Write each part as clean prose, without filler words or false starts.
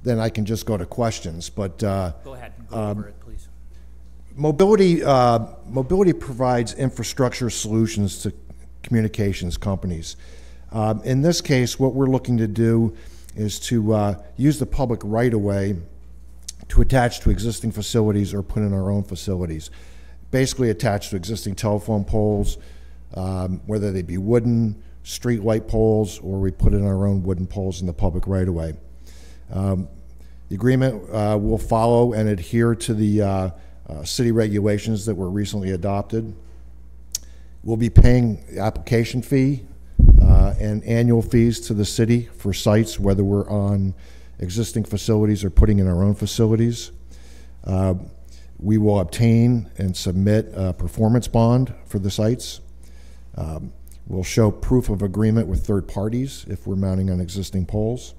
then I can just go to questions. But Go ahead and go over it, please. mobility provides infrastructure solutions to communications companies. In this case, what we're looking to do is to use the public right-of-way to attach to existing facilities or put in our own facilities. Basically attach to existing telephone poles, whether they be wooden, street light poles, or we put in our own wooden poles in the public right-of-way. The agreement will follow and adhere to the city regulations that were recently adopted. We'll be paying the application fee and annual fees to the city for sites, whether we're on existing facilities or putting in our own facilities. We will obtain and submit a performance bond for the sites. We'll show proof of agreement with third parties if we're mounting on existing poles.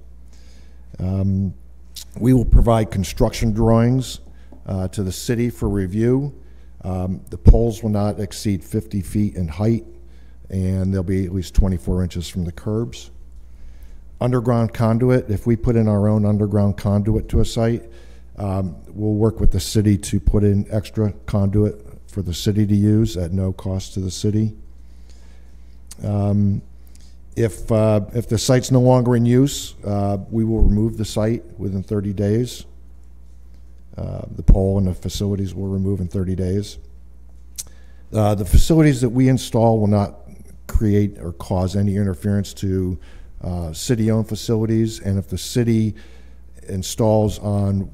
We will provide construction drawings to the city for review. The poles will not exceed 50 feet in height, and they'll be at least 24 inches from the curbs. Underground conduit, if we put in our own underground conduit to a site, we'll work with the city to put in extra conduit for the city to use at no cost to the city. If the site's no longer in use, we will remove the site within 30 days. The pole and the facilities will remove in 30 days. The facilities that we install will not create or cause any interference to city-owned facilities, and if the city installs on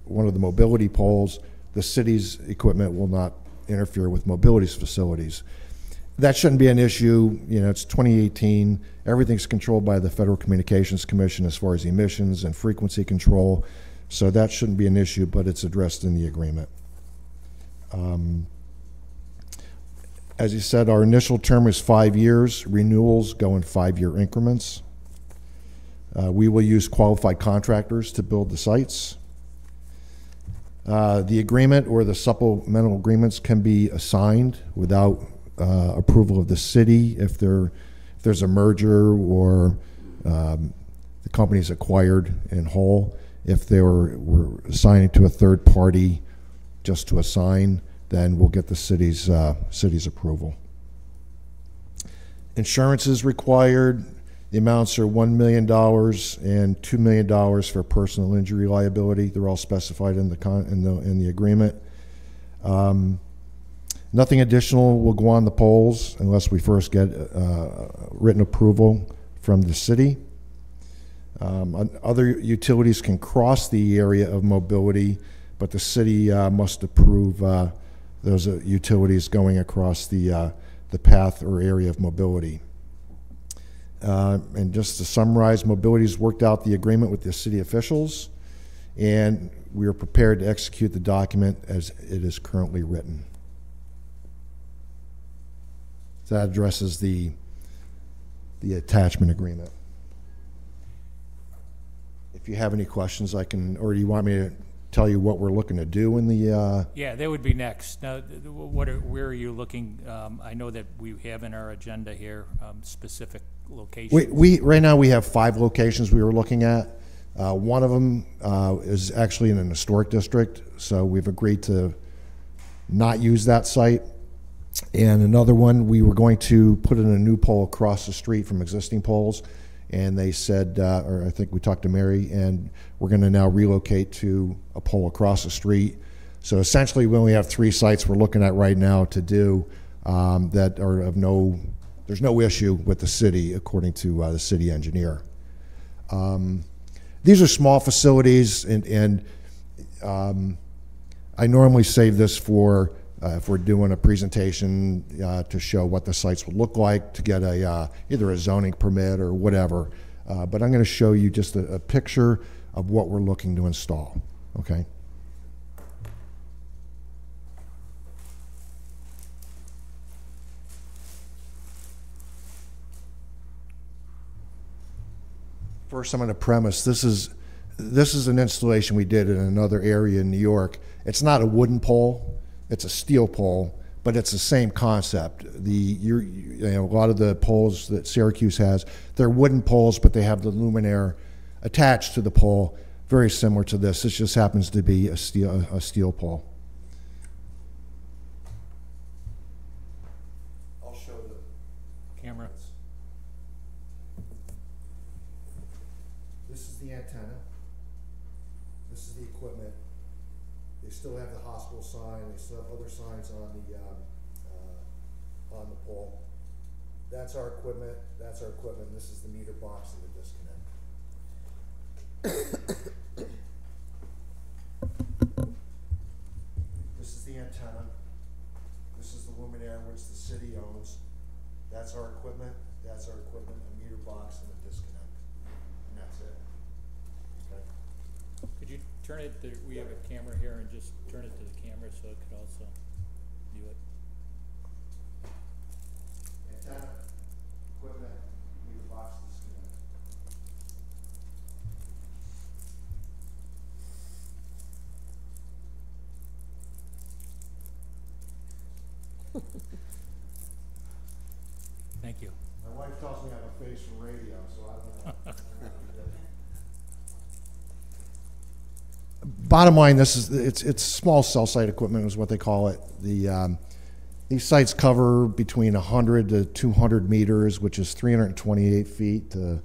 one of the mobility poles, the city's equipment will not interfere with mobility's facilities. That shouldn't be an issue. You know, it's 2018. Everything's controlled by the Federal Communications Commission as far as emissions and frequency control, so that shouldn't be an issue, but it's addressed in the agreement. As you said, our initial term is 5 years. Renewals go in 5-year increments. We will use qualified contractors to build the sites. The agreement or the supplemental agreements can be assigned without approval of the city if there's a merger or the company's acquired in whole. If we're assigning to a third party just to assign, then we'll get the city's approval. Insurance is required. The amounts are $1 million and $2 million for personal injury liability. They're all specified in the agreement. Nothing additional will go on the poles unless we first get written approval from the city. Other utilities can cross the area of mobility, but the city must approve those utilities going across the path or area of mobility. And just to summarize, mobility's worked out the agreement with the city officials, and we are prepared to execute the document as it is currently written. So that addresses the attachment agreement. If you have any questions, I can, or do you want me to tell you what we're looking to do in the? Yeah, that would be next. Now, where are you looking? I know that we have in our agenda here specific locations. Right now we have 5 locations we were looking at. One of them is actually in an historic district, so we've agreed to not use that site. And another one, we were going to put in a new pole across the street from existing poles, and they said, or I think we talked to Mary, and we're going to now relocate to a pole across the street. So essentially we only have 3 sites we're looking at right now to do that are of there's no issue with the city according to the city engineer. These are small facilities, and I normally save this for if we're doing a presentation to show what the sites would look like, to get either a zoning permit or whatever. But I'm going to show you just a picture of what we're looking to install, okay? First, I'm going to premise this is an installation we did in another area in New York. It's not a wooden pole. It's a steel pole, but it's the same concept. You know, a lot of the poles that Syracuse has, they're wooden poles, but they have the luminaire attached to the pole very similar to this. This just happens to be a steel pole. I'll show the Camera. This is the antenna. This is the equipment. They still have the hospital sign. They still have other signs on the pole. That's our equipment. That's our equipment. This is the meter box and the disconnect. This is the antenna. This is the luminaire, which the city owns. That's our equipment. That's our equipment, a meter box and a disconnect. And that's it. Okay. Could you turn it, we have a camera here, and just turn it to the camera so it could also view it. Antenna, equipment, meter box, disconnect. Thank you. My wife tells me I have a face for radio, so I don't know. Bottom line, it's small cell site equipment is what they call it. These sites cover between 100 to 200 meters, which is 328 feet to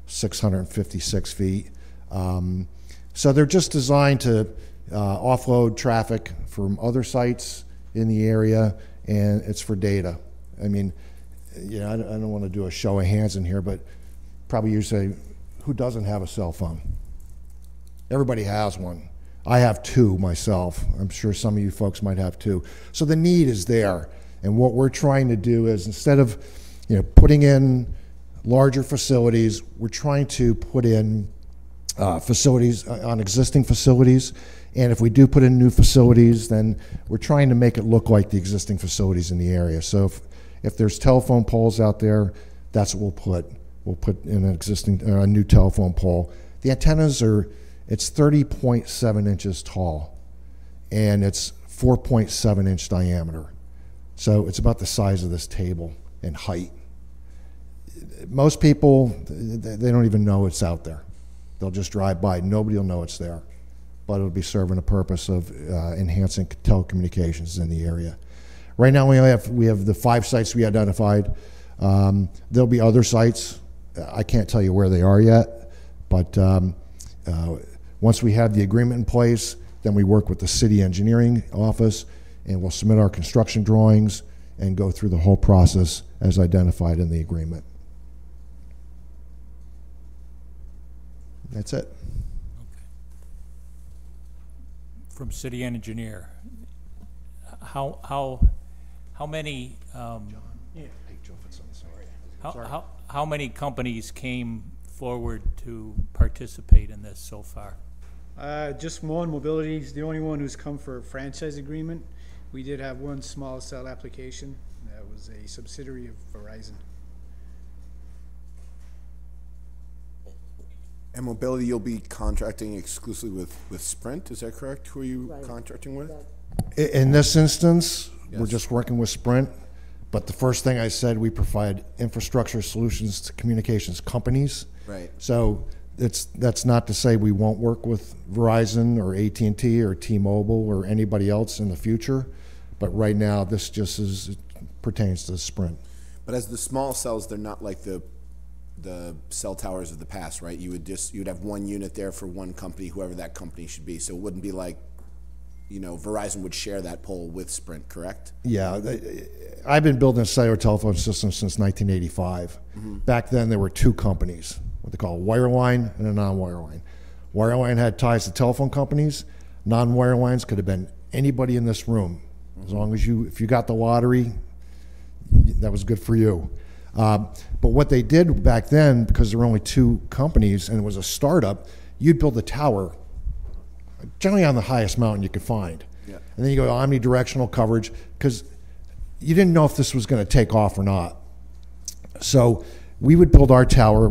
656 feet. So they're just designed to offload traffic from other sites in the area, and it's for data. I mean, I don't want to do a show of hands in here, but probably you say, who doesn't have a cell phone? Everybody has one. I have two myself. I'm sure some of you folks might have two. So the need is there. And what we're trying to do is, instead of putting in larger facilities, we're trying to put in facilities on existing facilities. And if we do put in new facilities, then we're trying to make it look like the existing facilities in the area. So if there's telephone poles out there, that's what we'll put. We'll put in an existing, a new telephone pole. The antennas it's 30.7 inches tall, and it's 4.7 inch diameter. So it's about the size of this table in height. Most people, they don't even know it's out there. They'll just drive by. Nobody will know it's there, but it'll be serving a purpose of enhancing telecommunications in the area. Right now we have the 5 sites we identified. There'll be other sites. I can't tell you where they are yet, but once we have the agreement in place, then we work with the city engineering office, and we'll submit our construction drawings and go through the whole process as identified in the agreement. That's it. Okay. From city engineer, how many how many companies came forward to participate in this so far? Just Moen Mobility is the only one who's come for a franchise agreement. We did have one small cell application that was a subsidiary of Verizon. And Mobility, you'll be contracting exclusively with Sprint, is that correct? Who are you contracting with? In this instance, we're Yes. just working with Sprint, but the first thing I said, we provide infrastructure solutions to communications companies. Right. So that's not to say we won't work with Verizon or AT&T or T-Mobile or anybody else in the future, but right now this just pertains to Sprint. But as the small cells, they're not like the cell towers of the past, right? You'd have one unit there for one company, whoever that company should be. So it wouldn't be like, Verizon would share that pole with Sprint, correct? Yeah, I've been building a cellular telephone system since 1985. Mm-hmm. Back then there were 2 companies, what they call a wireline and a non-wireline. Wireline had ties to telephone companies. Non-wirelines could have been anybody in this room. As long as if you got the lottery, that was good for you. But what they did back then, because there were only 2 companies and it was a startup, you'd build a tower generally on the highest mountain you could find. Yeah. And then you go omnidirectional coverage, because you didn't know if this was going to take off or not. So we would build our tower.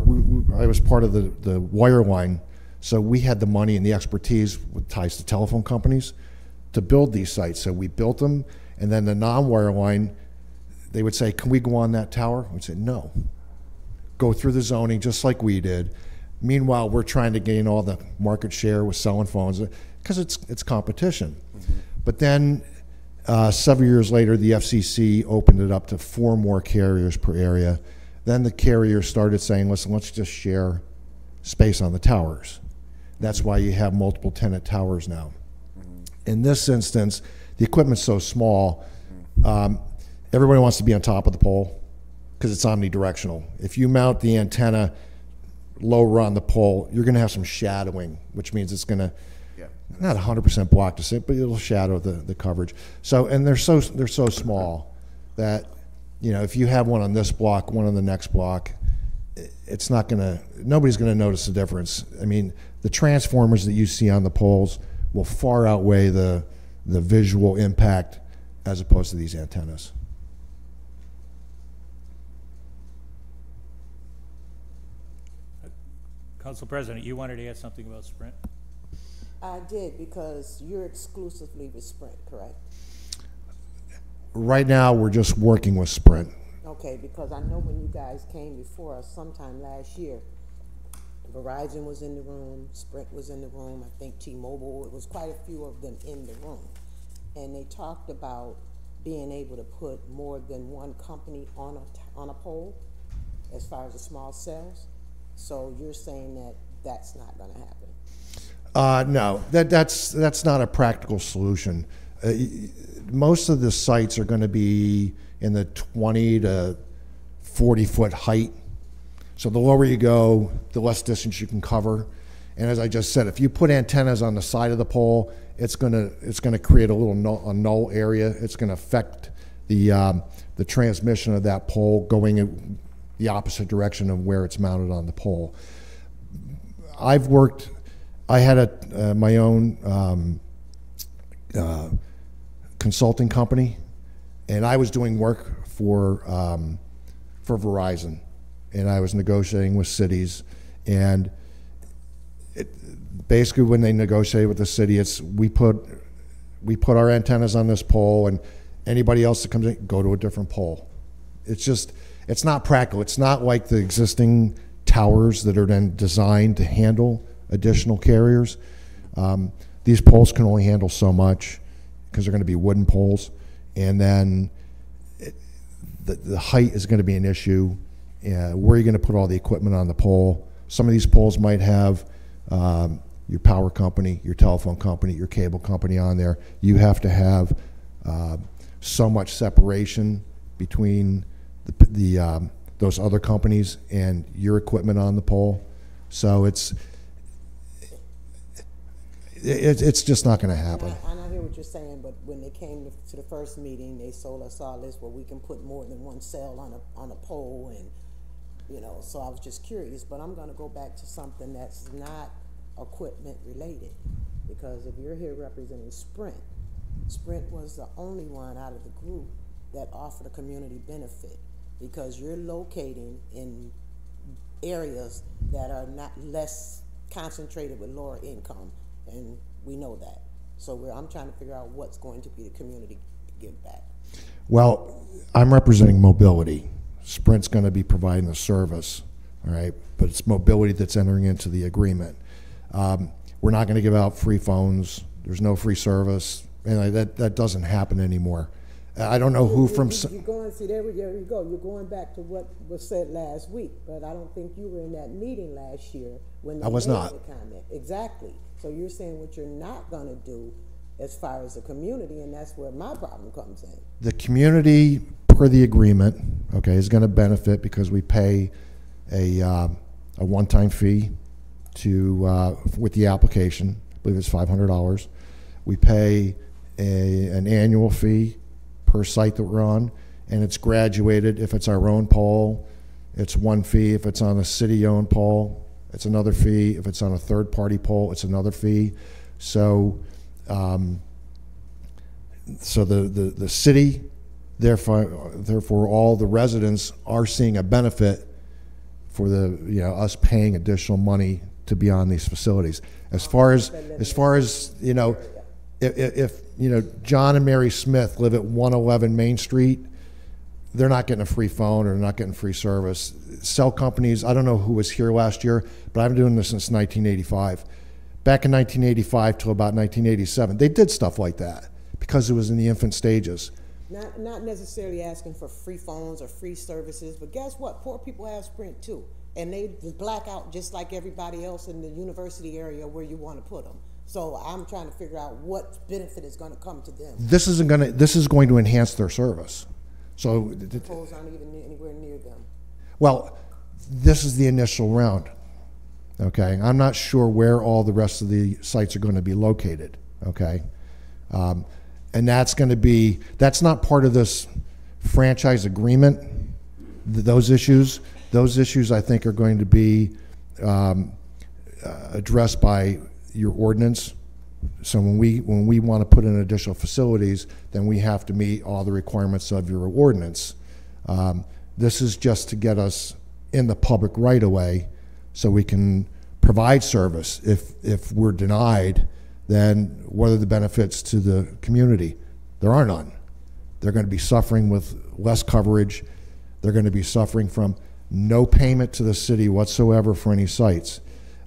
I was part of the wireline, so we had the money and the expertise with ties to telephone companies to build these sites. So we built them, and then the non-wireline, they would say, can we go on that tower? We'd say, no. Go through the zoning just like we did, Meanwhile, we're trying to gain all the market share with selling phones because it's competition. But then several years later, the FCC opened it up to 4 more carriers per area. Then the carriers started saying, listen, let's just share space on the towers. That's why you have multiple tenant towers now. In this instance, the equipment's so small, everybody wants to be on top of the pole because it's omnidirectional. If you mount the antenna lower on the pole, you're going to have some shadowing, which means it's going to not 100% block the sit, but it'll shadow the coverage. So, and they're so small that, you know, if you have one on this block, one on the next block, it's not going to, nobody's going to notice the difference. I mean, the transformers that you see on the poles will far outweigh the visual impact as opposed to these antennas. Council President, you wanted to add something about Sprint? I did, because you're exclusively with Sprint, correct? Right now, we're just working with Sprint. Okay, because I know when you guys came before us sometime last year, Verizon was in the room, Sprint was in the room, I think T-Mobile, it was quite a few of them in the room. And they talked about being able to put more than one company on a pole as far as the small cells. So you're saying that that's not gonna happen? No, that's not a practical solution. Most of the sites are going to be in the 20 to 40 foot height. So the lower you go, the less distance you can cover. And as I just said, if you put antennas on the side of the pole, it's going to create a little null area. It's going to affect the transmission of that pole going in the opposite direction of where it's mounted on the pole. I had my own consulting company, and I was doing work for Verizon, and I was negotiating with cities, and basically when they negotiate with the city, it's we put our antennas on this pole, and anybody else that comes in, go to a different pole. It's not practical. It's not like the existing towers that are then designed to handle additional carriers. These poles can only handle so much because they're going to be wooden poles, and then the height is going to be an issue. Where are you going to put all the equipment on the pole? Some of these poles might have your power company, your telephone company, your cable company on there. You have to have so much separation between those other companies and your equipment on the pole. So it's just not going to happen. And I hear what you're saying, but when they came to the first meeting, they sold us all this, well, we can put more than one cell on a pole, and you know. So I was just curious, but I'm going to go back to something that's not equipment related, because if you're here representing Sprint was the only one out of the group that offered a community benefit, because you're locating in areas that are not less concentrated with lower income, and we know that. So I'm trying to figure out what's going to be the community give back. Well, I'm representing mobility. Sprint's going to be providing the service, all right? But it's mobility that's entering into the agreement. We're not going to give out free phones. There's no free service, and that doesn't happen anymore. I don't know who from. You're going, see, there you go. You're going back to what was said last week, but I don't think you were in that meeting last year when they I was made not. the comment. Exactly. So you're saying what you're not going to do as far as the community, and that's where my problem comes in. The community, per the agreement, okay, is going to benefit because we pay a one-time fee to with the application. I believe it's $500. We pay an annual fee per site that we're on, and it's graduated. If it's our own pole, it's one fee. If it's on a city-owned pole, it's another fee. If it's on a third-party pole, it's another fee. So, so the city, therefore, all the residents are seeing a benefit for us paying additional money to be on these facilities. As far as if John and Mary Smith live at 111 Main Street, they're not getting a free phone or they're not getting free service. Cell companies, I don't know who was here last year, but I've been doing this since 1985. Back in 1985 till about 1987, they did stuff like that because it was in the infant stages. Not necessarily asking for free phones or free services, but guess what? Poor people have Sprint too. And they black out just like everybody else in the university area where you want to put them. So I'm trying to figure out what benefit is going to come to them. This is going to enhance their service. So The polls aren't even anywhere near them. well, this is the initial round. Okay, I'm not sure where all the rest of the sites are going to be located. Okay, and that's not part of this franchise agreement. Those issues I think are going to be addressed by your ordinance. So when we want to put in additional facilities, then we have to meet all the requirements of your ordinance. This is just to get us in the public right of way so we can provide service. If we're denied, then what are the benefits to the community? There are none. They're going to be suffering with less coverage. They're going to be suffering from no payment to the city whatsoever for any sites.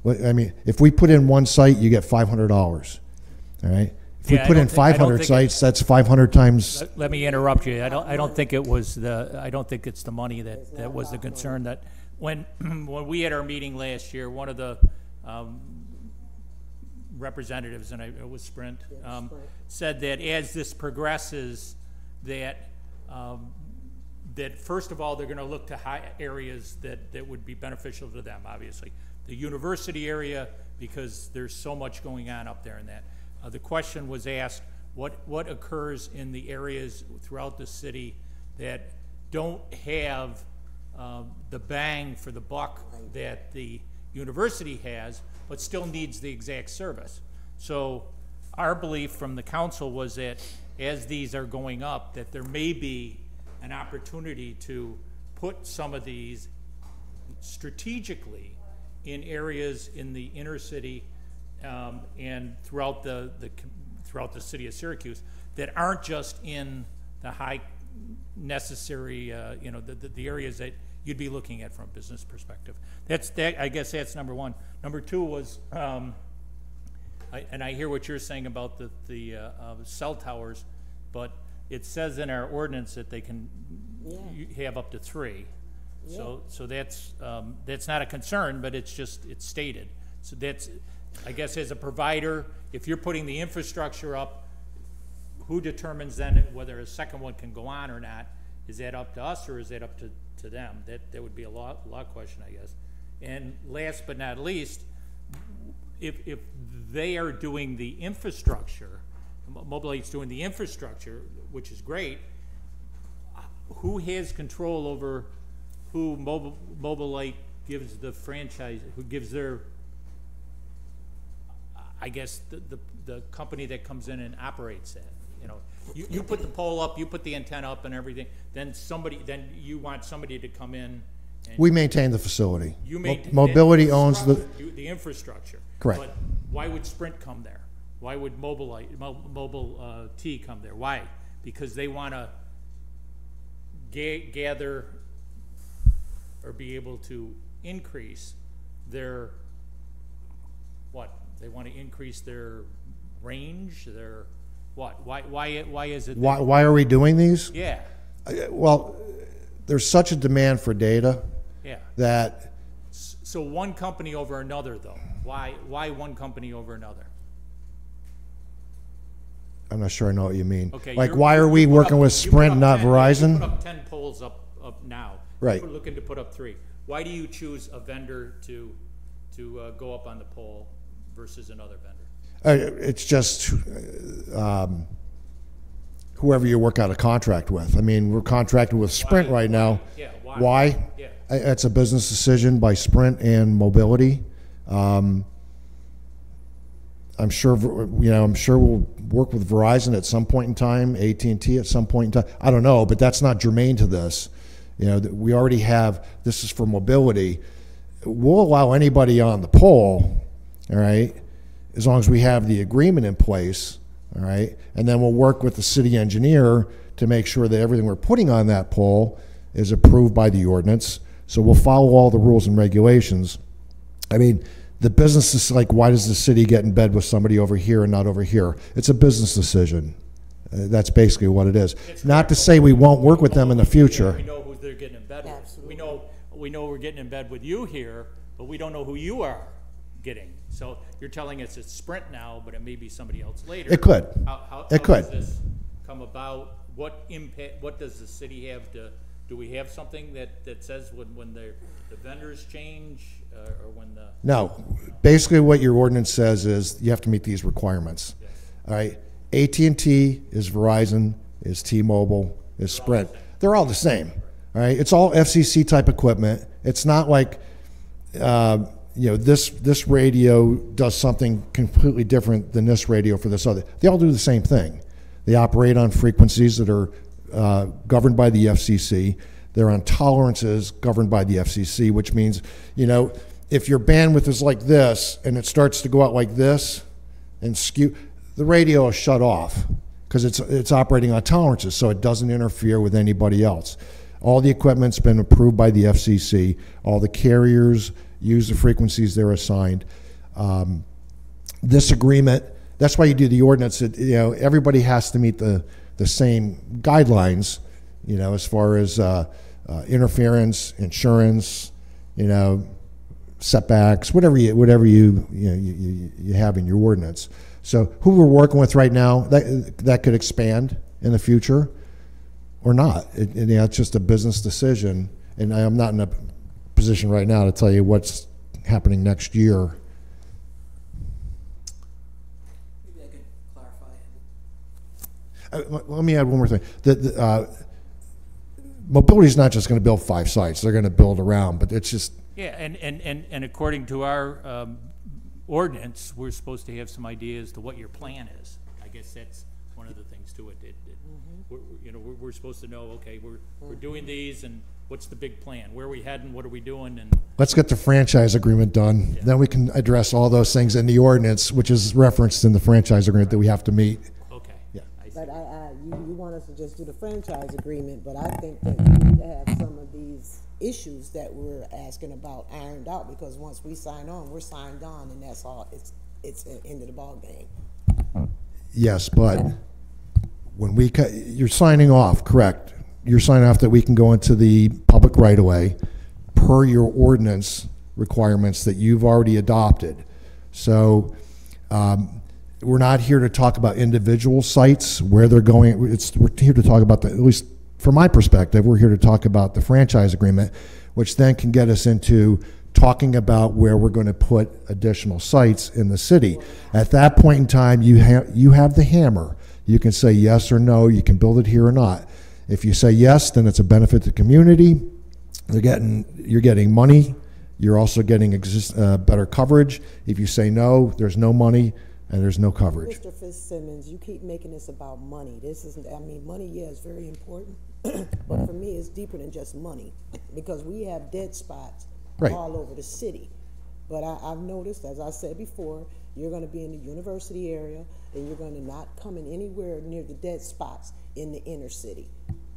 I mean, if we put in one site, you get $500. All right. If we put in 500 sites, that's 500 times. Let me interrupt you. I don't think it was I don't think it's the money that was the concern. That when we had our meeting last year, one of the representatives, and it was Sprint, said that as this progresses, that first of all they're going to look to high areas that would be beneficial to them. Obviously, the university area, because there's so much going on up there in that. The question was asked, what occurs in the areas throughout the city that don't have the bang for the buck that the university has, but still needs the exact service. So our belief from the council was that as these are going up, that there may be an opportunity to put some of these strategically in areas in the inner city and throughout the city of Syracuse that aren't just in the high necessary, the areas that you'd be looking at from a business perspective. I guess that's number one. Number two was, and I hear what you're saying about the cell towers, but it says in our ordinance that they can have up to 3. Yeah. So that's not a concern, but it's stated. So that's, I guess, as a provider, if you're putting the infrastructure up, who determines then whether a second one can go on or not? Is that up to us or is that up to them? That would be a law question, I guess. And last but not least, if they are doing the infrastructure, Mobile Light's doing the infrastructure, which is great, who has control over who Mobile Light gives the franchise, who gives their, I guess, the company that comes in and operates that? You know, you put the pole up, you put the antenna up and everything, then you want somebody to come in. And we maintain the facility. Mobility owns the infrastructure. Correct. But why would Sprint come there? Why would Mobile T come there? Why? Because they want to gather or be able to increase their They want to increase their range, their what? Why is it? Why are we doing these? Yeah. Well, there's such a demand for data. Yeah. That. So one company over another, though. Why one company over another? I'm not sure I know what you mean. Okay. Like, why are we working with Sprint and not Verizon? You put up 10 poles up now. Right. You're looking to put up 3. Why do you choose a vendor to go up on the pole versus another vendor? It's just whoever you work out a contract with. I mean, we're contracted with Sprint right now. Yeah. Why? Yeah. It's a business decision by Sprint and Mobility. I'm sure we'll work with Verizon at some point in time, AT&T at some point in time. I don't know, but that's not germane to this. You know, we already have, this is for mobility. We'll allow anybody on the pole, all right, as long as we have the agreement in place, all right, and then we'll work with the city engineer to make sure that everything we're putting on that pole is approved by the ordinance. So we'll follow all the rules and regulations. I mean, the business is like, why does the city get in bed with somebody over here and not over here? It's a business decision. That's basically what it is. Not to say we won't work with them in the future. We know who they're getting in bed with. Absolutely. We know we're getting in bed with you here, but we don't know who you are getting. So you're telling us it's Sprint now, but it may be somebody else later. It could. How It could. does this come about? What impact, what does the city have to, do we have something that says when the vendors change, or when the? No, basically what your ordinance says is you have to meet these requirements. All right, AT&T is Verizon, is T-Mobile, is Sprint. They're all the same. All right, it's all FCC type equipment. It's not like, this radio does something completely different than this radio for this other. They all do the same thing. They operate on frequencies that are governed by the FCC. They're on tolerances governed by the FCC, which means, if your bandwidth is like this and it starts to go out like this and skew, the radio will shut off because it's operating on tolerances, so it doesn't interfere with anybody else. All the equipment's been approved by the FCC. All the carriers use the frequencies they're assigned. This agreement, that's why you do the ordinance. Everybody has to meet the same guidelines, as far as interference, insurance, setbacks, whatever you have in your ordinance. So who we're working with right now, that could expand in the future or not. It's just a business decision, and I'm not in a position right now to tell you what's happening next year. Maybe I could clarify. Let me add one more thing. Mobility is not just going to build 5 sites. They're going to build around, but it's just... Yeah, and according to our ordinance, we're supposed to have some idea as to what your plan is. I guess that's one of the things to it. We're supposed to know, okay, we're doing these, and what's the big plan? Where are we heading? What are we doing? And let's get the franchise agreement done. Yeah. Then we can address all those things in the ordinance, which is referenced in the franchise agreement that we have to meet. Okay. Yeah. But you want us to just do the franchise agreement, but I think that we need to have some of these issues that we're asking about ironed out, because once we sign on, we're signed on, and that's all. It's the end of the ball game. Yes, but when you're signing off, correct? You're signing off that we can go into the public right of way per your ordinance requirements that you've already adopted. So we're not here to talk about individual sites, where they're going. We're here to talk about at least from my perspective, we're here to talk about the franchise agreement, which then can get us into talking about where we're going to put additional sites in the city. At that point in time, you have the hammer. You can say yes or no. You can build it here or not. If you say yes, then it's a benefit to the community. You're getting money. You're also getting better coverage. If you say no, there's no money and there's no coverage. Mr. Fitzsimmons, you keep making this about money. Money, yeah, is very important, but for me, it's deeper than just money, because we have dead spots all over the city. But I've noticed, as I said before, you're going to be in the university area, and you're going to not come in anywhere near the dead spots in the inner city.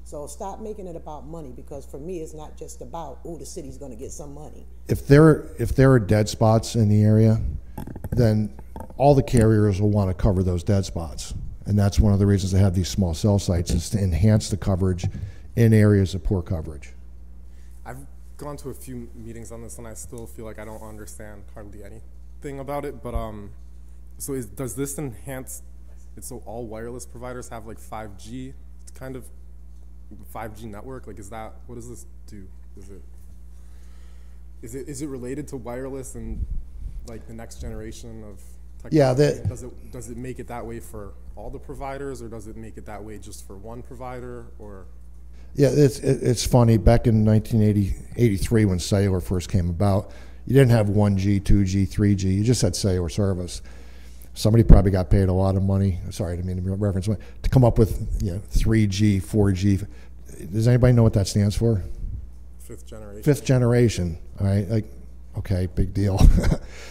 So stop making it about money, because for me, it's not just about, the city's going to get some money. If there are dead spots in the area, then all the carriers will want to cover those dead spots. And that's one of the reasons they have these small cell sites, is to enhance the coverage in areas of poor coverage. I've gone to a few meetings on this, and I still feel like I don't understand hardly anything about it. But does this enhance it so all wireless providers have like 5G kind of 5G network? Like, what does this do? Is it related to wireless and like the next generation of technology? Yeah. Does it make it that way for all the providers, or does it make it that way just for one provider? Or yeah, it's funny. Back in 1983, when cellular first came about, you didn't have 1G, 2G, 3G. You just had cellular service. Somebody probably got paid a lot of money. Sorry, I didn't mean to reference to come up with 3G, 4G. Does anybody know what that stands for? Fifth generation. Fifth generation. All right. Like, okay, big deal.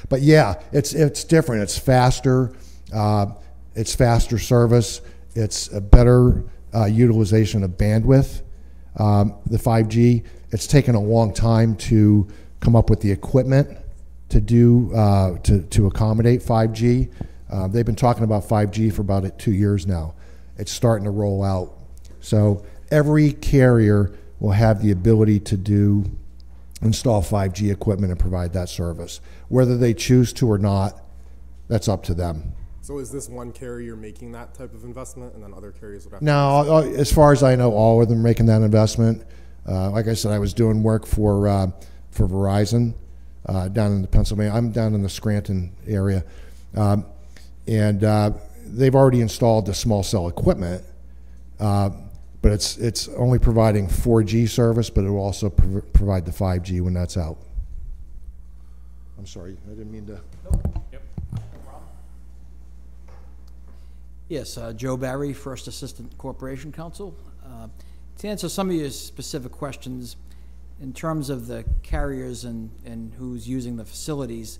But yeah, it's different. It's faster. It's faster service. It's a better utilization of bandwidth. The 5G, it's taken a long time to come up with the equipment to do to accommodate 5G. They've been talking about 5G for about 2 years now. It's starting to roll out. So every carrier will have the ability to install 5G equipment and provide that service. Whether they choose to or not, that's up to them. So is this one carrier making that type of investment, and then other carriers would have? Now, as far as I know, all of them are making that investment. Like I said, I was doing work for Verizon down in Pennsylvania. I'm down in the Scranton area, and they've already installed the small cell equipment, but it's only providing 4G service, but it will also provide the 5G when that's out. I'm sorry, I didn't mean to. Yep. Yes, Joe Barry, First Assistant Corporation Counsel. To answer some of your specific questions, in terms of the carriers and who's using the facilities,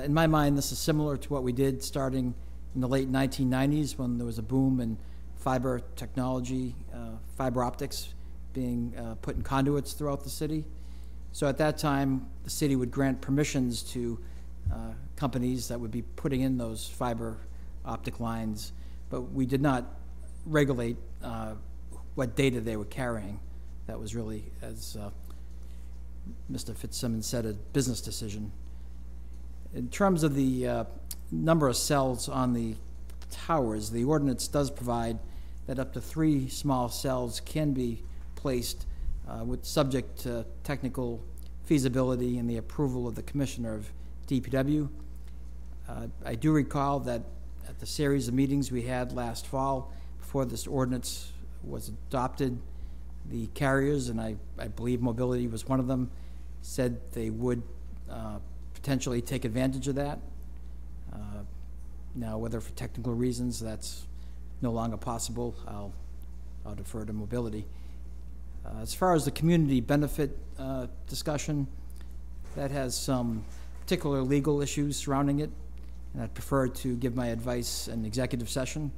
in my mind, this is similar to what we did starting in the late 1990s when there was a boom in fiber technology, fiber optics being put in conduits throughout the city. So at that time, the city would grant permissions to companies that would be putting in those fiber optic lines, but we did not regulate what data they were carrying. That was really, as Mr. Fitzsimmons said, a business decision. In terms of the number of cells on the towers, the ordinance does provide that up to 3 small cells can be placed with subject to technical feasibility and the approval of the Commissioner of DPW. I do recall that at the series of meetings we had last fall before this ordinance was adopted, the carriers, and I believe Mobility was one of them, said they would potentially take advantage of that. Now, whether for technical reasons that's no longer possible, I'll defer to Mobility. As far as the community benefit discussion, that has some particular legal issues surrounding it, and I'd prefer to give my advice in executive session.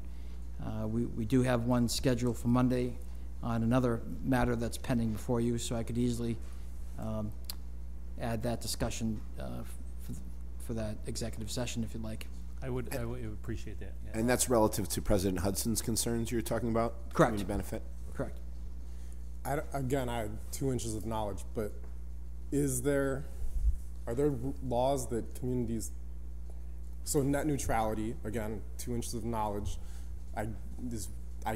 We do have one scheduled for Monday on another matter that's pending before you, so I could easily add that discussion for that executive session if you'd like. I would appreciate that. Yeah. And that's relative to President Hudson's concerns you're talking about? Correct. Community benefit? Correct. Again, I had 2 inches of knowledge, but are there laws that communities, so net neutrality, again, 2 inches of knowledge, I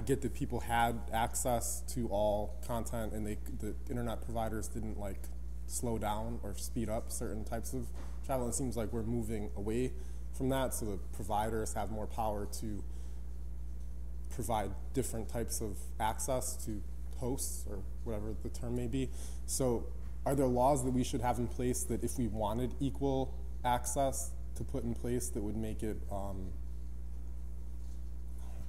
get that people had access to all content and the internet providers didn't like slow down or speed up certain types of travel. It seems like we're moving away from that, so the providers have more power to provide different types of access to hosts or whatever the term may be. So are there laws that we should have in place that if we wanted equal access to put in place that would make it, I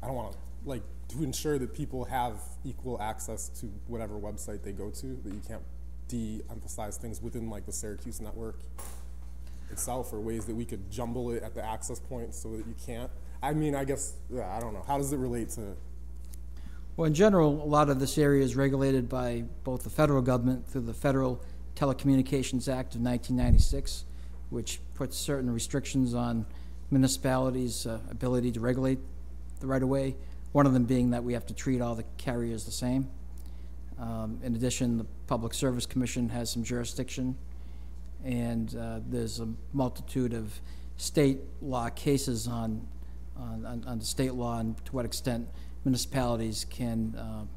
don't want to, like, to ensure that people have equal access to whatever website they go to, that you can't de-emphasize things within like the Syracuse network itself, or ways that we could jumble it at the access point so that you can't? I mean, I guess, yeah, I don't know. How does it relate to? Well, in general, a lot of this area is regulated by both the federal government through the Federal Telecommunications Act of 1996, which puts certain restrictions on municipalities' ability to regulate the right-of-way, one of them being that we have to treat all the carriers the same. In addition, the Public Service Commission has some jurisdiction, and there's a multitude of state law cases on the state law and to what extent municipalities can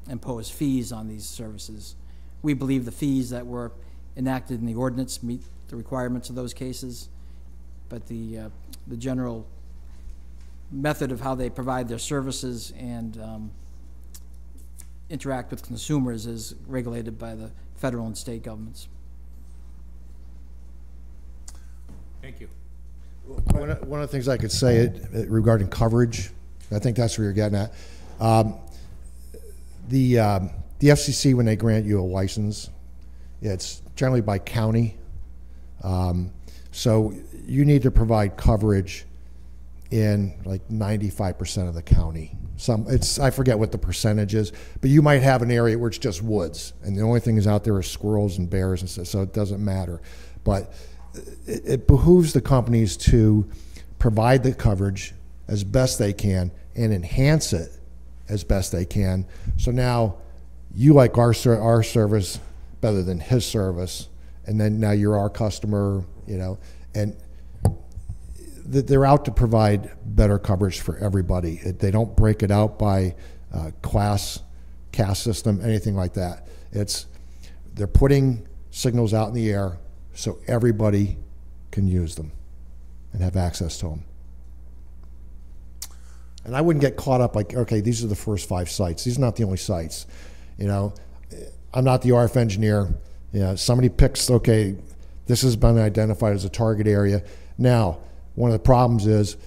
impose fees on these services. We believe the fees that were enacted in the ordinance meet the requirements of those cases, but the general method of how they provide their services and interact with consumers is regulated by the federal and state governments. Thank you. One of the things I could say regarding coverage, I think that's where you're getting at. The FCC, when they grant you a license, it's generally by county. So you need to provide coverage in like 95% of the county. I forget what the percentage is, but you might have an area where it's just woods, and the only thing is out there is squirrels and bears and stuff, so it doesn't matter. But it behooves the companies to provide the coverage as best they can and enhance it as best they can. So now you like our service better than his service, and then now you're our customer, and they're out to provide better coverage for everybody. They don't break it out by class, caste system, anything like that. They're putting signals out in the air so everybody can use them and have access to them. And I wouldn't get caught up like, okay, these are the first 5 sites. These are not the only sites. I'm not the RF engineer. Somebody picks, okay, this has been identified as a target area. Now, one of the problems is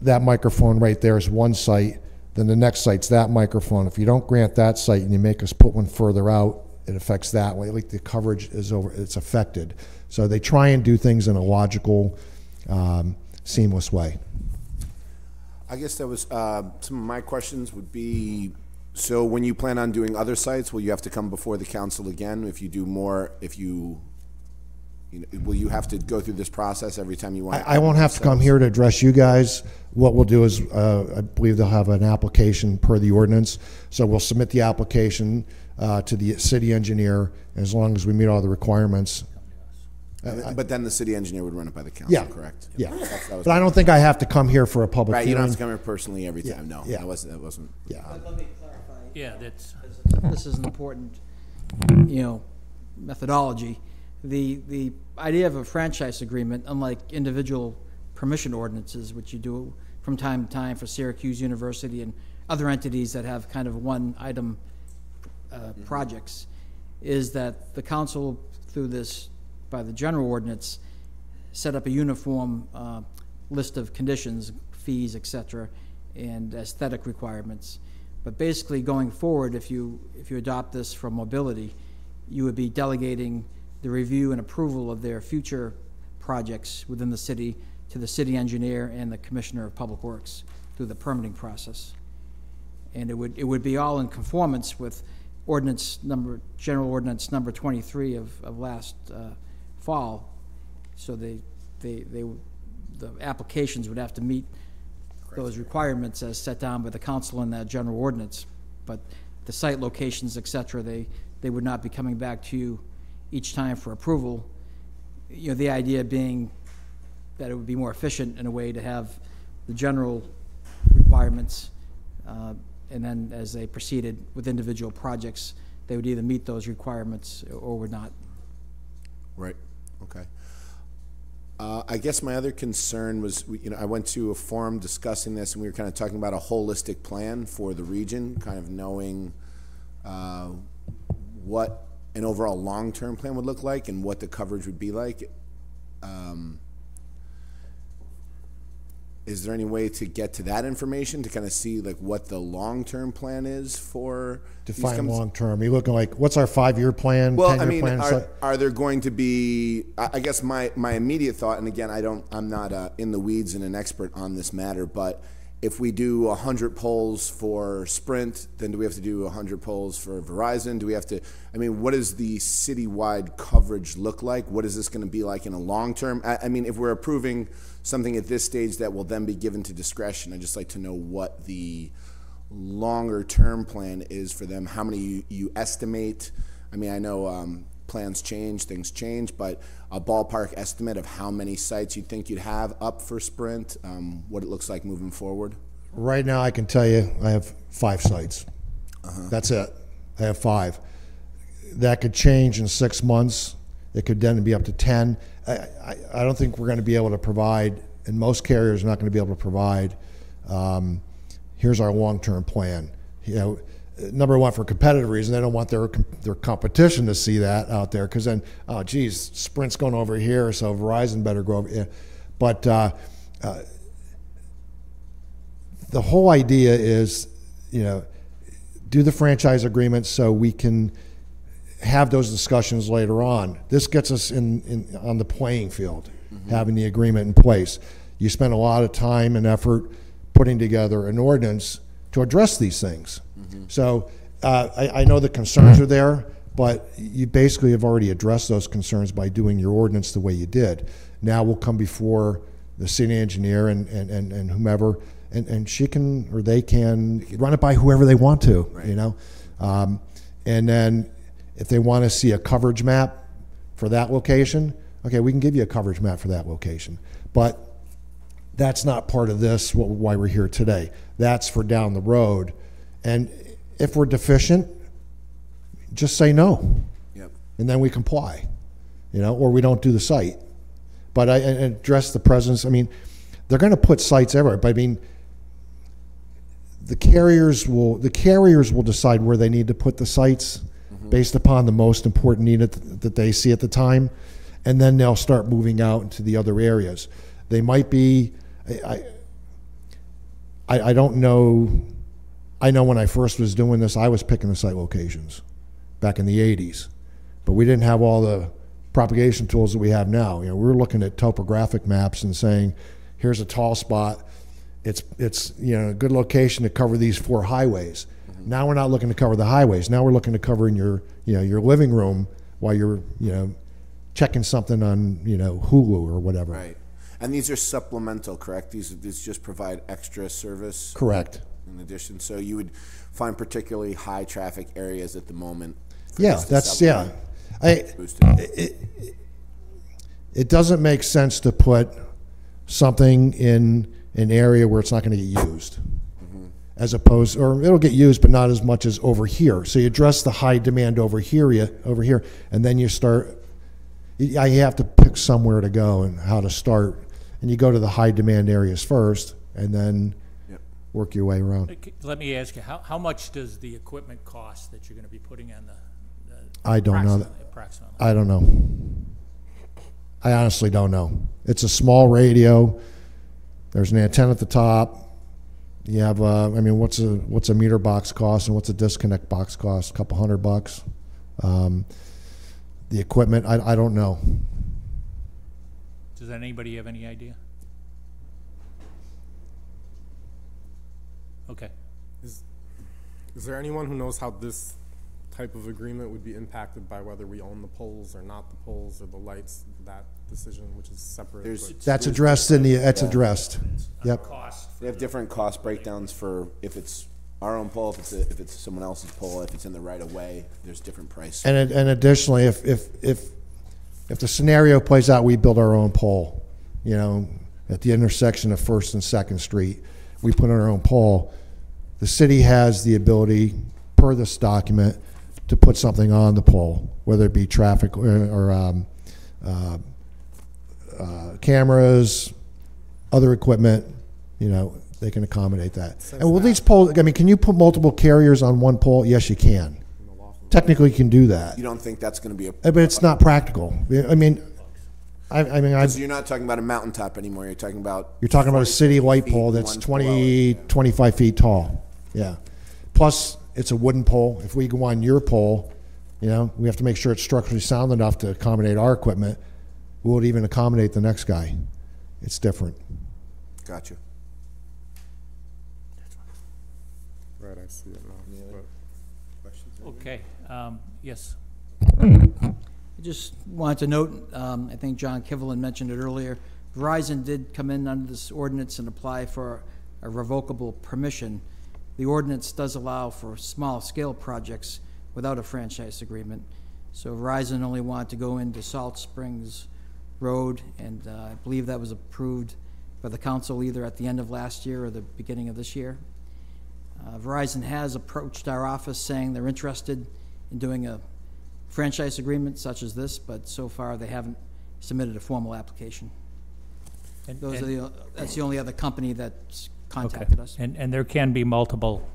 that microphone right there is one site, then the next site's that microphone. If you don't grant that site and you make us put one further out, it affects that way. Like the coverage is it's affected. So they try and do things in a logical, seamless way. I guess that was some of my questions would be, so when you plan on doing other sites, will you have to come before the council again if you do more, will you have to go through this process every time you want? I won't have to come here to address you guys. What we'll do is, I believe they'll have an application per the ordinance. So we'll submit the application to the city engineer, and as long as we meet all the requirements. But then the city engineer would run it by the council, Yeah. correct? Yeah, That was but I don't think I have to come here for a public right, you don't hearing. have to come here personally every time. No, Yeah. that wasn't. Yeah. Let me clarify. Yeah, that's, This is an important, methodology. The idea of a franchise agreement, unlike individual permission ordinances, which you do from time to time for Syracuse University and other entities that have kind of one item projects, is that the council, through this, by the general ordinance, set up a uniform list of conditions, fees, et cetera, and aesthetic requirements. But basically, going forward, if you adopt this for mobility, you would be delegating the review and approval of their future projects within the city to the city engineer and the commissioner of public works through the permitting process. And it would be all in conformance with general ordinance number 23 of last fall. So the applications would have to meet those requirements as set down by the council in that general ordinance. But the site locations, et cetera, they would not be coming back to you each time for approval. The idea being that it would be more efficient in a way to have the general requirements, and then as they proceeded with individual projects, they would either meet those requirements or would not. Right. Okay. I guess my other concern was, I went to a forum discussing this, and we were kind of talking about a holistic plan for the region, kind of knowing what an overall long-term plan would look like and what the coverage would be like. Is there any way to get to that information to kind of see like what the long-term plan is for Define long-term. You're looking like, what's our 5-year plan? Well, 10-year plan? are there going to be? I guess my immediate thought, and again, I'm not in the weeds and an expert on this matter, but if we do 100 polls for Sprint, then do we have to do 100 polls for Verizon? Do we have to? I mean, what does the citywide coverage look like? What is this going to be like in a long term? I mean, if we're approving something at this stage that will then be given to discretion, I'd just like to know what the longer term plan is for them. How many you estimate? I mean, I know plans change, things change, but a ballpark estimate of how many sites you think you'd have up for Sprint, what it looks like moving forward? Right now, I can tell you I have 5 sites. That's it. I have 5. That could change in 6 months. It could then be up to 10. I don't think we're going to be able to provide, and most carriers are not going to be able to provide, here's our long-term plan. Number one, for competitive reasons, they don't want their competition to see that out there, because then, oh, geez, Sprint's going over here, so Verizon better go over here. But the whole idea is, do the franchise agreement so we can have those discussions later on. This gets us on the playing field, having the agreement in place. you spent a lot of time and effort putting together an ordinance to address these things. So I know the concerns are there, but you basically have already addressed those concerns by doing your ordinance the way you did. Now we'll come before the city engineer and whomever, and she can, or they can run it by whoever they want to, Right. you know? And then if they want to see a coverage map for that location, okay, we can give you a coverage map for that location. But that's not part of this, why we're here today. That's for down the road. And if we're deficient, just say no. Yep. And then we comply, you know, or we don't do the site. But I address the presence. I mean, they're going to put sites everywhere. But I mean, the carriers will decide where they need to put the sites based upon the most important need that they see at the time, and then they'll start moving out into the other areas. They might be. I don't know. I know when I first was doing this, I was picking the site locations back in the 80s, but we didn't have all the propagation tools that we have now. You know, we were looking at topographic maps and saying, here's a tall spot. It's you know, a good location to cover these 4 highways. Now we're not looking to cover the highways. Now we're looking to cover in your, you know, your living room while you're, you know, checking something on, you know, Hulu or whatever. Right. And these are supplemental, correct? These just provide extra service? Correct. In addition, so you would find particularly high traffic areas at the moment. Yeah, that's, yeah. It doesn't make sense to put something in an area where it's not going to get used, as opposed, or it'll get used, but not as much as over here. So you address the high demand over here, and then you start. You have to pick somewhere to go and how to start, and you go to the high demand areas first, and then work your way around. Let me ask you, how much does the equipment cost that you're going to be putting on the I don't know that. approximately? I don't know. I honestly don't know. It's a small radio. There's an antenna at the top. You have, I mean, what's a meter box cost and what's a disconnect box cost? A couple $100. The equipment, I don't know. Does anybody have any idea? Okay. Is there anyone who knows how this type of agreement would be impacted by whether we own the poles or not the poles or the lights, that decision, which is separate? That's addressed in the, that's addressed. Yep. Cost. They have different cost breakdowns for if it's our own pole, if it's someone else's pole, if it's in the right of way, there's different price. And additionally, if the scenario plays out, we build our own pole, you know, at the intersection of 1st and 2nd Street, we put on our own pole. The city has the ability, per this document, to put something on the pole, whether it be traffic or cameras, other equipment, you know, they can accommodate that. And will these poles, I mean, can you put multiple carriers on one pole? Yes, you can. Technically, you can do that. You don't think that's going to be a? But it's not practical. I mean, Because you're not talking about a mountaintop anymore. You're talking about. You're talking about a city light pole that's 25 feet tall. Yeah. Plus, it's a wooden pole. If we go on your pole, you know, we have to make sure it's structurally sound enough to accommodate our equipment. Will it even accommodate the next guy? It's different. Gotcha. Right, I see it now. Okay, yes. I just wanted to note, I think John Kivelin mentioned it earlier, Verizon did come in under this ordinance and apply for a revocable permission. The ordinance does allow for small-scale projects without a franchise agreement. So Verizon only wanted to go into Salt Springs Road, and I believe that was approved by the council either at the end of last year or the beginning of this year. Verizon has approached our office saying they're interested in doing a franchise agreement such as this, but so far they haven't submitted a formal application. That's the only other company that's contacted us. And there can be multiple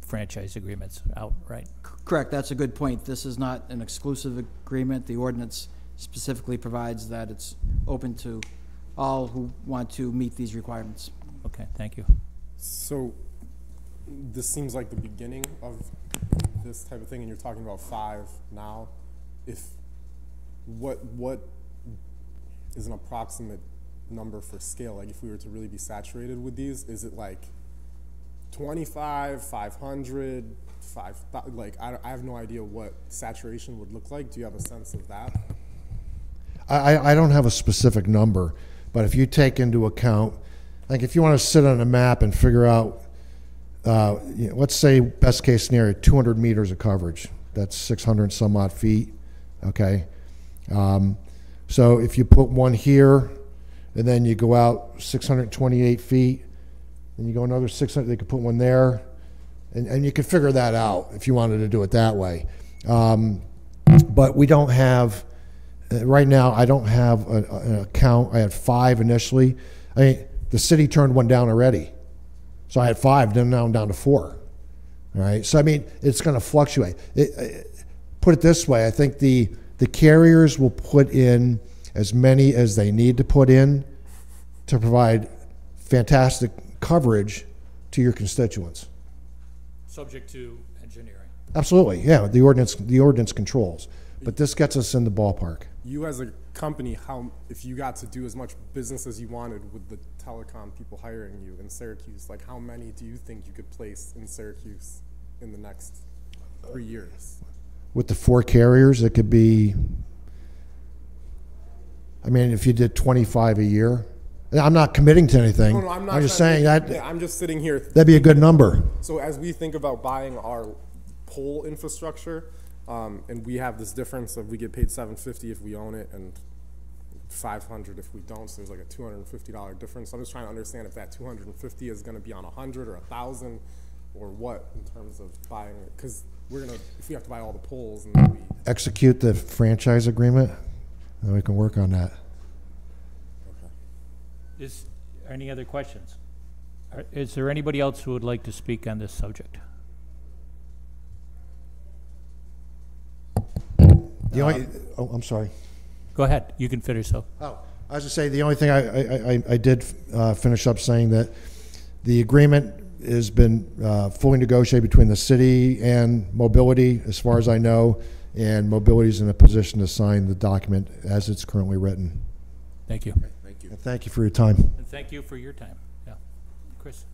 franchise agreements out, right? Correct, that's a good point. This is not an exclusive agreement. The ordinance specifically provides that it's open to all who want to meet these requirements. Okay, thank you. So this seems like the beginning of this type of thing, and you're talking about 5 now. If what is an approximate number for scale? Like if we were to really be saturated with these, is it like 25, 500, 5,000? Like I have no idea what saturation would look like. Do you have a sense of that? I don't have a specific number, but if you take into account, like if you want to sit on a map and figure out, let's say best case scenario, 200 meters of coverage. That's 600 some odd feet, okay? So if you put one here, and then you go out 628 feet, and you go another 600, they could put one there, and you could figure that out if you wanted to do it that way. But we don't have, right now, I don't have an account. I had 5 initially. I mean, the city turned one down already. So I had 5, then now I'm down to 4. All right. So I mean, it's going to fluctuate. Put it this way: I think the carriers will put in as many as they need to put in to provide fantastic coverage to your constituents. Subject to engineering. Absolutely, yeah. The ordinance controls, but this gets us in the ballpark. You as a company, if you got to do as much business as you wanted with the telecom people hiring you in Syracuse, like how many do you think you could place in Syracuse in the next 3 years? With the 4 carriers, it could be, I mean, if you did 25 a year, I'm not committing to anything. No, I'm not. I'm just saying that. Yeah, I'm just sitting here. That'd be a good number. So as we think about buying our pole infrastructure, and we have this difference of we get paid $750 if we own it and $500 if we don't, so there's like a $250 difference. So I'm just trying to understand if that $250 is going to be on 100 or 1,000 or what in terms of buying it, because we're gonna, if we have to buy all the poles and then we Execute the franchise agreement, then we can work on that. Is any other questions? Is there anybody else who would like to speak on this subject? The only, oh, I'm sorry. Go ahead, you can finish so. Oh, I was just say the only thing I did finish up saying that the agreement has been fully negotiated between the city and Mobility, as far as I know, and Mobility is in a position to sign the document as it's currently written. Thank you. Thank you. And thank you for your time. And thank you for your time. Yeah. Chris?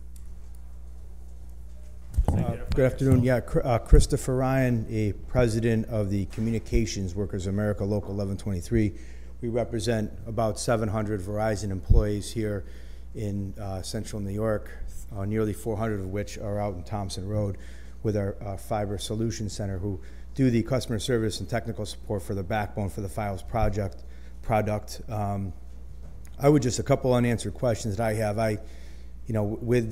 Good afternoon. Yeah, Christopher Ryan, a president of the Communications Workers of America, Local 1123. We represent about 700 Verizon employees here in central New York, nearly 400 of which are out in Thompson Road with our Fiber Solutions Center, who do the customer service and technical support for the backbone for the Files product. I would just, a couple unanswered questions that I have. With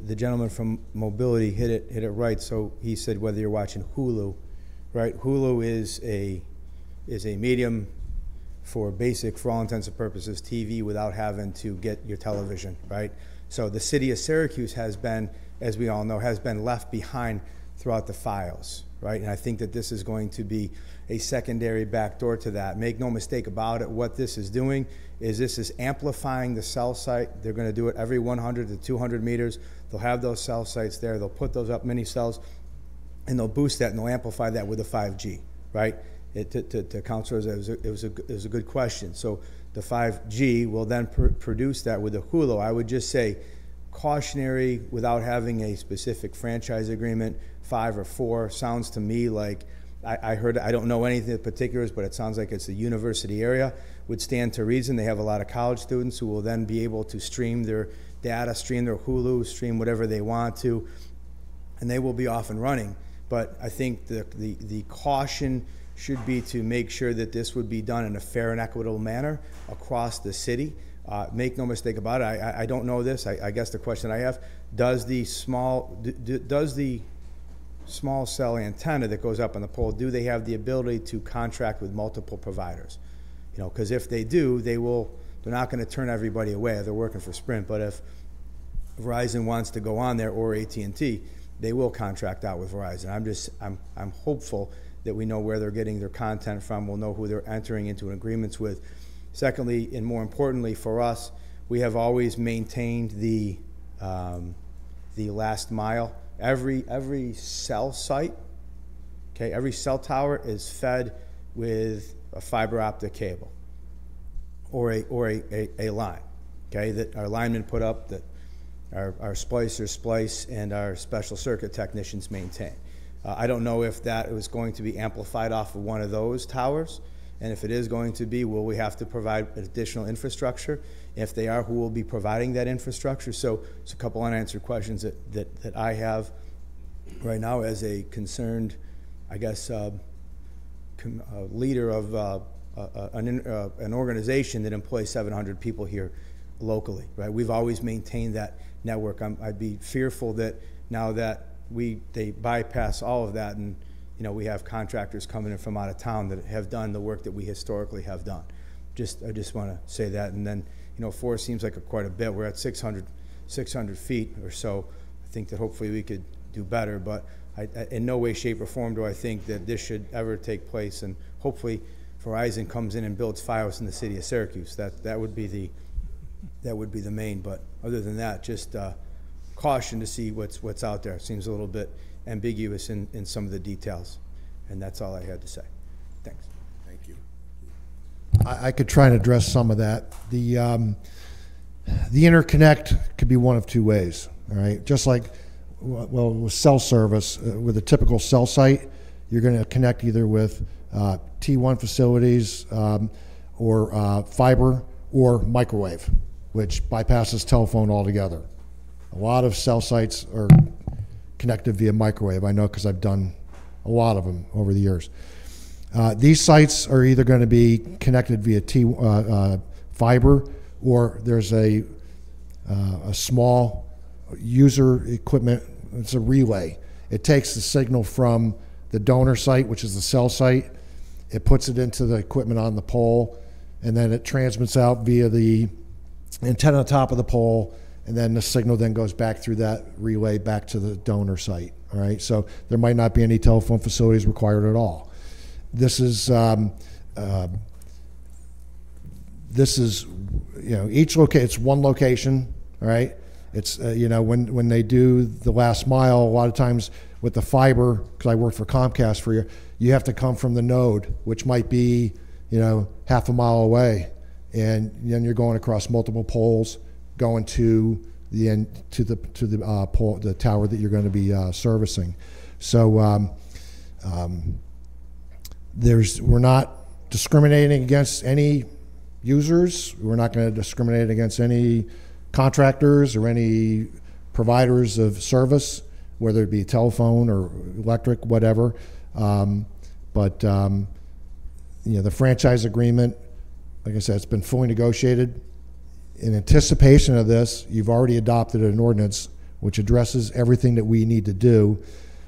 the gentleman from Mobility hit it right. So he said whether you're watching Hulu, right? Hulu is a medium for basic, for all intents and purposes, TV without having to get your television, right? So the city of Syracuse has been, as we all know, has been left behind throughout the Files, right? And I think that this is going to be a secondary backdoor to that. Make no mistake about it, what this is doing is this is amplifying the cell site. They're going to do it every 100 to 200 meters. They'll have those cell sites there. They'll put those up, mini cells, and they'll boost that and they'll amplify that with the 5G, right? To counselors, it was a good question. So the 5G will then produce that with the Hulu. I would just say cautionary without having a specific franchise agreement. 5 or 4 sounds to me like, I heard, I don't know anything in particulars, but it sounds like it's the university area. Would stand to reason. They have a lot of college students who will then be able to stream their data, stream their Hulu, stream whatever they want to, and they will be off and running. But I think the caution should be to make sure that this would be done in a fair and equitable manner across the city. Make no mistake about it. I don't know this. I guess the question I have: does the small cell antenna that goes up on the pole, do they have the ability to contract with multiple providers? Because if they do, they're not going to turn everybody away. They're working for Sprint, but if Verizon wants to go on there, or AT&T, they will contract out with Verizon. I'm hopeful that we know where they're getting their content from. We'll know who they're entering into agreements with. Secondly, and more importantly for us, we have always maintained the last mile. Every cell site, every cell tower is fed with a fiber optic cable. or a line, okay, that our linemen put up, that our splicers splice, and our special circuit technicians maintain. I don't know if that was going to be amplified off of one of those towers, and if it is going to be, will we have to provide additional infrastructure? If they are, who will be providing that infrastructure? So it's a couple unanswered questions that I have right now as a concerned, I guess, leader of an organization that employs 700 people here locally, right? We've always maintained that network. I'd be fearful that now that they bypass all of that, and we have contractors coming in from out of town that have done the work that we historically have done. I just want to say that. And then 4 seems like quite a bit. We're at 600 feet or so. I think that hopefully we could do better, but in no way, shape, or form do I think that this should ever take place. And hopefully Verizon comes in and builds Fios in the city of Syracuse. That would be the main. But other than that, just caution to see what's out there. It seems a little bit ambiguous in some of the details, and that's all I had to say. Thanks. Thank you. I could try and address some of that. The interconnect could be one of two ways. All right, just like with cell service, with a typical cell site, you're going to connect either with T1 facilities or fiber or microwave, which bypasses telephone altogether. A lot of cell sites are connected via microwave. I know because I've done a lot of them over the years. These sites are either going to be connected via fiber, or there's a small user equipment. It's a relay. It takes the signal from the donor site, which is the cell site. It puts it into the equipment on the pole, and then it transmits out via the antenna on top of the pole, and then the signal then goes back through that relay back to the donor site. All right, so there might not be any telephone facilities required at all. This is each location. It's one location. All right, it's when they do the last mile, a lot of times with the fiber, because I worked for Comcast for you have to come from the node, which might be half a mile away, and then you're going across multiple poles, going to the end to the pole, the tower that you're going to be servicing. So we're not discriminating against any users. We're not going to discriminate against any contractors or any providers of service, whether it be telephone or electric, whatever. But the franchise agreement, like I said, it's been fully negotiated. In anticipation of this, you've already adopted an ordinance which addresses everything that we need to do.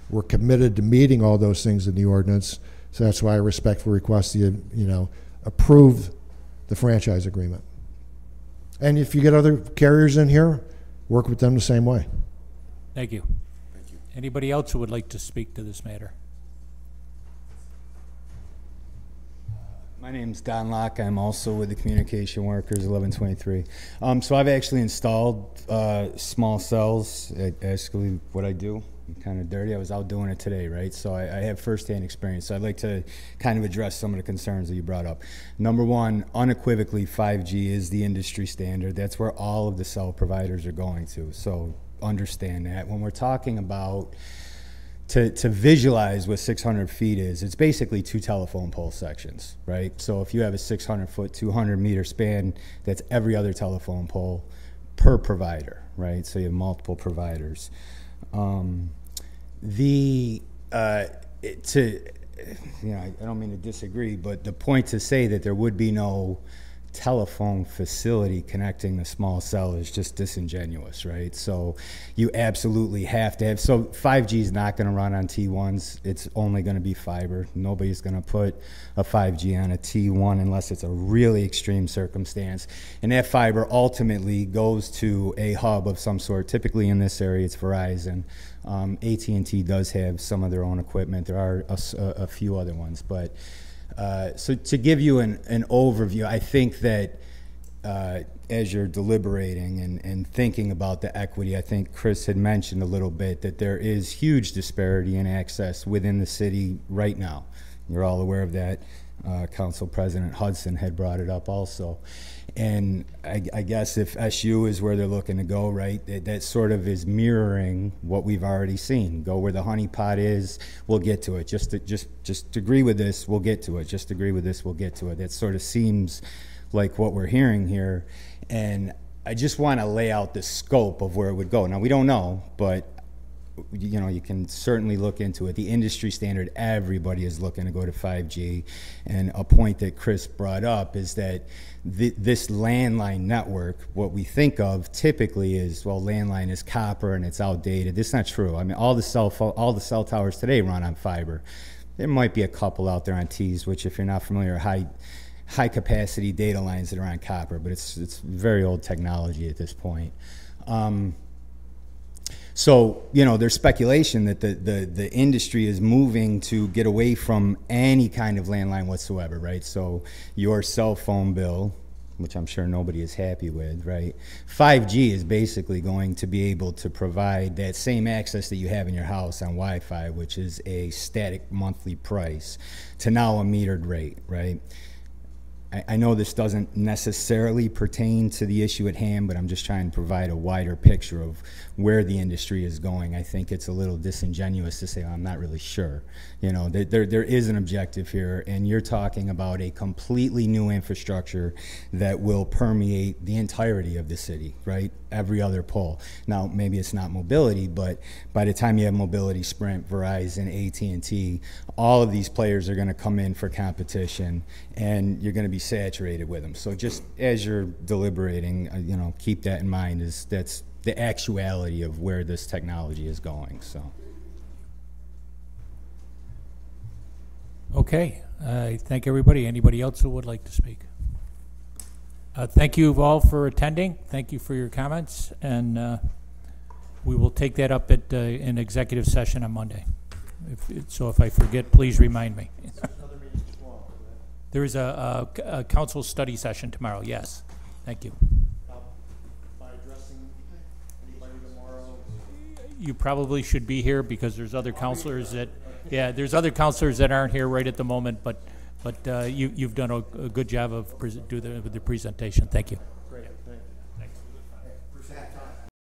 We're committed to meeting all those things in the ordinance, so that's why I respectfully request you approve the franchise agreement. And if you get other carriers in here, work with them the same way. Thank you. Thank you. Anybody else who would like to speak to this matter? My name's Don Locke. I'm also with the Communication Workers 1123. So I've actually installed small cells. Actually, what I do, I'm kind of dirty. I was out doing it today, right? So I have firsthand experience. So I'd like to kind of address some of the concerns that you brought up. Number one, unequivocally, 5G is the industry standard. That's where all of the cell providers are going to. So understand that. When we're talking about to visualize what 600 feet is, it's basically 2 telephone pole sections, right? So if you have a 600-foot, 200-meter span, that's every other telephone pole per provider, right? So you have multiple providers. I don't mean to disagree, but the point to say that there would be no telephone facility connecting the small cell is just disingenuous, right? So you absolutely have to have, so 5G is not going to run on T1s. It's only going to be fiber. Nobody's going to put a 5G on a T1 unless it's a really extreme circumstance. And that fiber ultimately goes to a hub of some sort. Typically in this area, it's Verizon. AT&T does have some of their own equipment. There are a few other ones, but so to give you an overview, I think that as you're deliberating and thinking about the equity, I think Chris had mentioned a little bit that there is huge disparity in access within the city right now. You're all aware of that. Council President Hudson had brought it up also. And I guess if SU is where they're looking to go, right, that sort of is mirroring what we've already seen. Go where the honeypot is, we'll get to it. Just agree with this, we'll get to it. Just agree with this, we'll get to it. That sort of seems like what we're hearing here. And I just want to lay out the scope of where it would go. Now, we don't know, but you know, you can certainly look into it. The industry standard, everybody is looking to go to 5G. And a point that Chris brought up is that this landline network, what we think of typically is, well, landline is copper and it's outdated. That's not true. I mean, all the cell towers today run on fiber. There might be a couple out there on T's, which, if you're not familiar, high capacity data lines that are on copper, but it's very old technology at this point. So, you know, there's speculation that the industry is moving to get away from any kind of landline whatsoever, right? So your cell phone bill, which I'm sure nobody is happy with, right? 5G is basically going to be able to provide that same access that you have in your house on Wi-Fi, which is a static monthly price, to now a metered rate, right? I know this doesn't necessarily pertain to the issue at hand, but I'm just trying to provide a wider picture of where the industry is going. I think it's a little disingenuous to say, I'm not really sure. You know, there is an objective here, and you're talking about a completely new infrastructure that will permeate the entirety of the city, right? Every other pole. Now, maybe it's not mobility, but by the time you have mobility, Sprint, Verizon, AT&T, all of these players are going to come in for competition, and you're going to be saturated with them. So just as you're deliberating, you know, keep that in mind. That's the actuality of where this technology is going. So. Okay, I thank everybody. Anybody else who would like to speak? Thank you all for attending. Thank you for your comments, and we will take that up at an executive session on Monday. So if I forget, please remind me. There is a council study session tomorrow, yes. Thank you. By addressing anybody tomorrow? You probably should be here because there's other counselors that, yeah, there's other counselors that aren't here right at the moment, but you've done a good job of with the presentation. Thank you. Great.